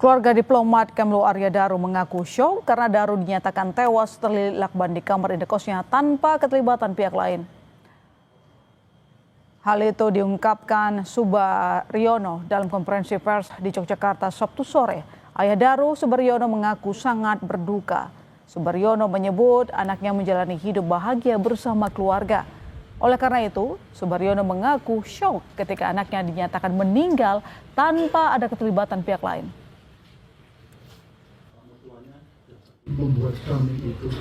Keluarga diplomat Kemlu Arya Daru mengaku syok karena Daru dinyatakan tewas terlilit lakban di kamar indekosnya tanpa keterlibatan pihak lain. Hal itu diungkapkan Subaryono dalam konferensi pers di Yogyakarta Sabtu sore. Ayah Daru, Subaryono, mengaku sangat berduka. Subaryono menyebut anaknya menjalani hidup bahagia bersama keluarga. Oleh karena itu, Subaryono mengaku syok ketika anaknya dinyatakan meninggal tanpa ada keterlibatan pihak lain. Membuat kami itu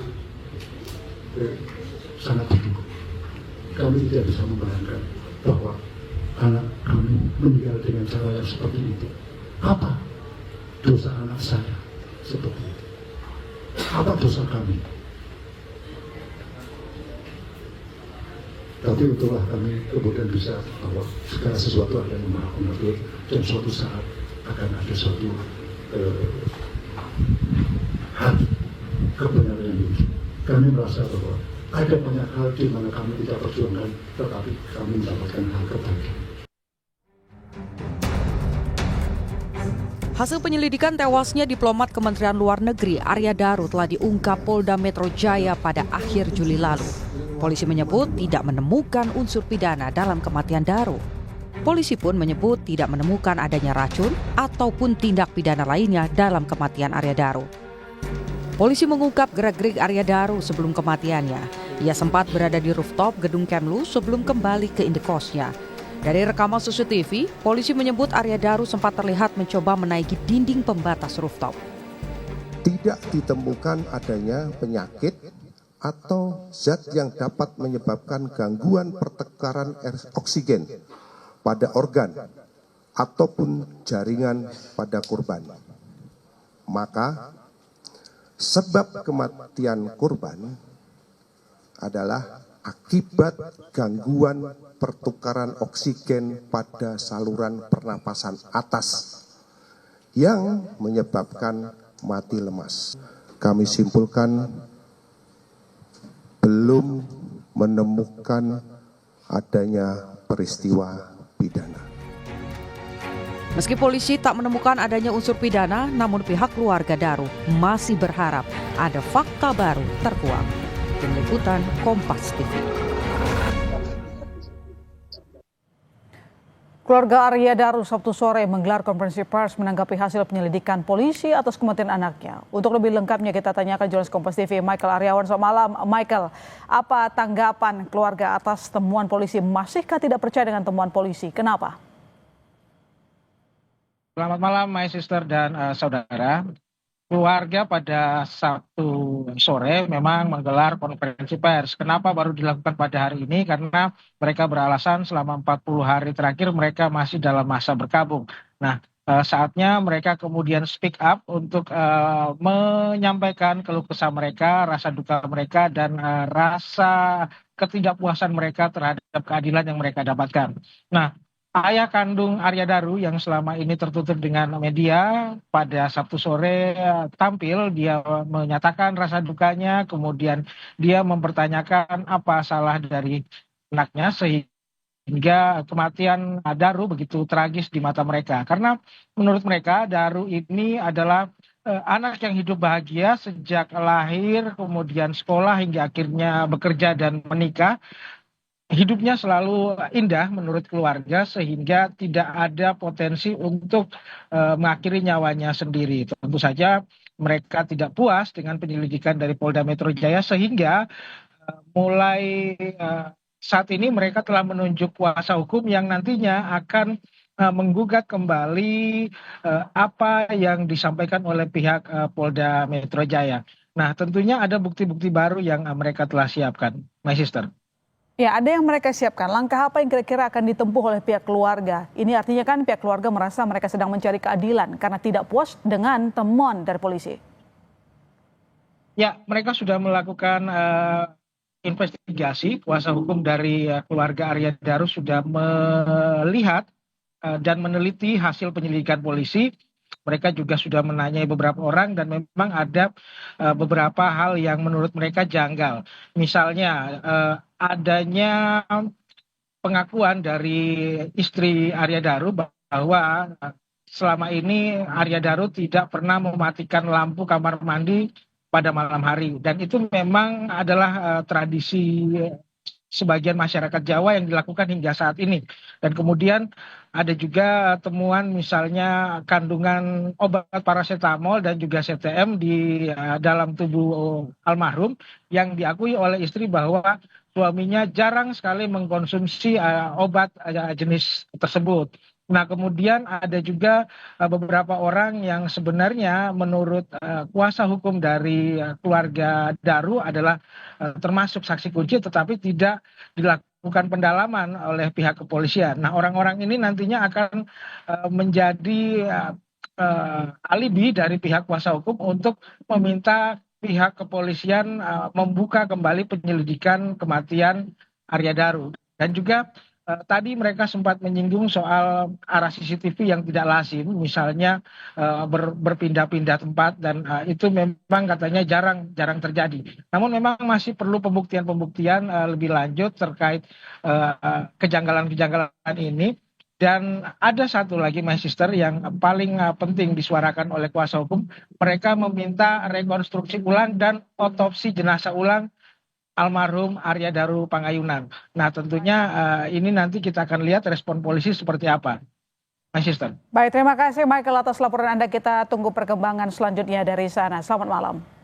sangat berduka. Kami tidak bisa membayangkan bahwa anak kami meninggal dengan cara yang seperti itu. Apa dosa anak saya seperti itu? Apa dosa kami? Tapi itulah kami kemudian bisa bahwa segala sesuatu ada yang maha mengatur dan suatu saat akan ada suatu hati kebenaran yang lucu. Kami merasa bahwa ada banyak hal di mana kami tidak perjuangkan, tetapi kami mendapatkan hal kebaikan. Hasil penyelidikan tewasnya diplomat Kementerian Luar Negeri Arya Daru telah diungkap Polda Metro Jaya pada akhir Juli lalu. Polisi menyebut tidak menemukan unsur pidana dalam kematian Daru. Polisi pun menyebut tidak menemukan adanya racun ataupun tindak pidana lainnya dalam kematian Arya Daru. Polisi mengungkap gerak-gerik Arya Daru sebelum kematiannya. Ia sempat berada di rooftop gedung Kemlu sebelum kembali ke indekosnya. Dari rekaman CCTV, polisi menyebut Arya Daru sempat terlihat mencoba menaiki dinding pembatas rooftop. Tidak ditemukan adanya penyakit atau zat yang dapat menyebabkan gangguan pertukaran oksigen pada organ ataupun jaringan pada korban. Maka sebab kematian korban adalah akibat gangguan pertukaran oksigen pada saluran pernapasan atas yang menyebabkan mati lemas. Kami simpulkan belum menemukan adanya peristiwa pidana. Meski polisi tak menemukan adanya unsur pidana, namun pihak keluarga Daru masih berharap ada fakta baru terkuak. Tim Liputan Kompas TV. Keluarga Arya Daru Sabtu sore menggelar konferensi pers menanggapi hasil penyelidikan polisi atas kematian anaknya. Untuk lebih lengkapnya kita tanyakan jurnalis Kompas TV Michael Aryawan. Selamat malam Michael, apa tanggapan keluarga atas temuan polisi? Masihkah tidak percaya dengan temuan polisi? Kenapa? Selamat malam, my sister dan saudara. Keluarga pada Sabtu sore memang menggelar konferensi pers. Kenapa baru dilakukan pada hari ini? Karena mereka beralasan selama 40 hari terakhir mereka masih dalam masa berkabung. Nah, saatnya mereka kemudian speak up untuk menyampaikan keluh kesah mereka, rasa duka mereka, dan rasa ketidakpuasan mereka terhadap keadilan yang mereka dapatkan. Nah, ayah kandung Arya Daru yang selama ini tertutup dengan media pada Sabtu sore tampil, dia menyatakan rasa dukanya, kemudian dia mempertanyakan apa salah dari anaknya sehingga kematian Daru begitu tragis di mata mereka. Karena menurut mereka Daru ini adalah anak yang hidup bahagia sejak lahir, kemudian sekolah hingga akhirnya bekerja dan menikah. Hidupnya selalu indah menurut keluarga sehingga tidak ada potensi untuk mengakhiri nyawanya sendiri. Tentu saja mereka tidak puas dengan penyelidikan dari Polda Metro Jaya sehingga mulai saat ini mereka telah menunjuk kuasa hukum yang nantinya akan menggugat kembali apa yang disampaikan oleh pihak Polda Metro Jaya. Nah, tentunya ada bukti-bukti baru yang mereka telah siapkan, my sister. Ya, ada yang mereka siapkan. Langkah apa yang kira-kira akan ditempuh oleh pihak keluarga? Ini artinya kan pihak keluarga merasa mereka sedang mencari keadilan karena tidak puas dengan temuan dari polisi. Ya, mereka sudah melakukan investigasi. Kuasa hukum dari keluarga Arya Daru sudah melihat dan meneliti hasil penyelidikan polisi. Mereka juga sudah menanyai beberapa orang dan memang ada beberapa hal yang menurut mereka janggal. Misalnya adanya pengakuan dari istri Arya Daru bahwa selama ini Arya Daru tidak pernah mematikan lampu kamar mandi pada malam hari, dan itu memang adalah tradisi sebagian masyarakat Jawa yang dilakukan hingga saat ini. Dan kemudian ada juga temuan misalnya kandungan obat paracetamol dan juga CTM di dalam tubuh almarhum, yang diakui oleh istri bahwa suaminya jarang sekali mengkonsumsi obat jenis tersebut. Nah, kemudian ada juga beberapa orang yang sebenarnya menurut kuasa hukum dari keluarga Daru adalah termasuk saksi kunci, tetapi tidak dilakukan pendalaman oleh pihak kepolisian. Nah, orang-orang ini nantinya akan menjadi alibi dari pihak kuasa hukum untuk meminta pihak kepolisian membuka kembali penyelidikan kematian Arya Daru. Dan juga tadi mereka sempat menyinggung soal arah CCTV yang tidak lazim, misalnya berpindah-pindah tempat, dan itu memang katanya jarang terjadi. Namun memang masih perlu pembuktian lebih lanjut terkait kejanggalan-kejanggalan ini. Dan ada satu lagi, My Sister, yang paling penting disuarakan oleh kuasa hukum. Mereka meminta rekonstruksi ulang dan otopsi jenazah ulang almarhum Arya Daru Pangayunan. Nah, tentunya ini nanti kita akan lihat respon polisi seperti apa, My Sister. Baik, terima kasih Michael atas laporan Anda. Kita tunggu perkembangan selanjutnya dari sana. Selamat malam.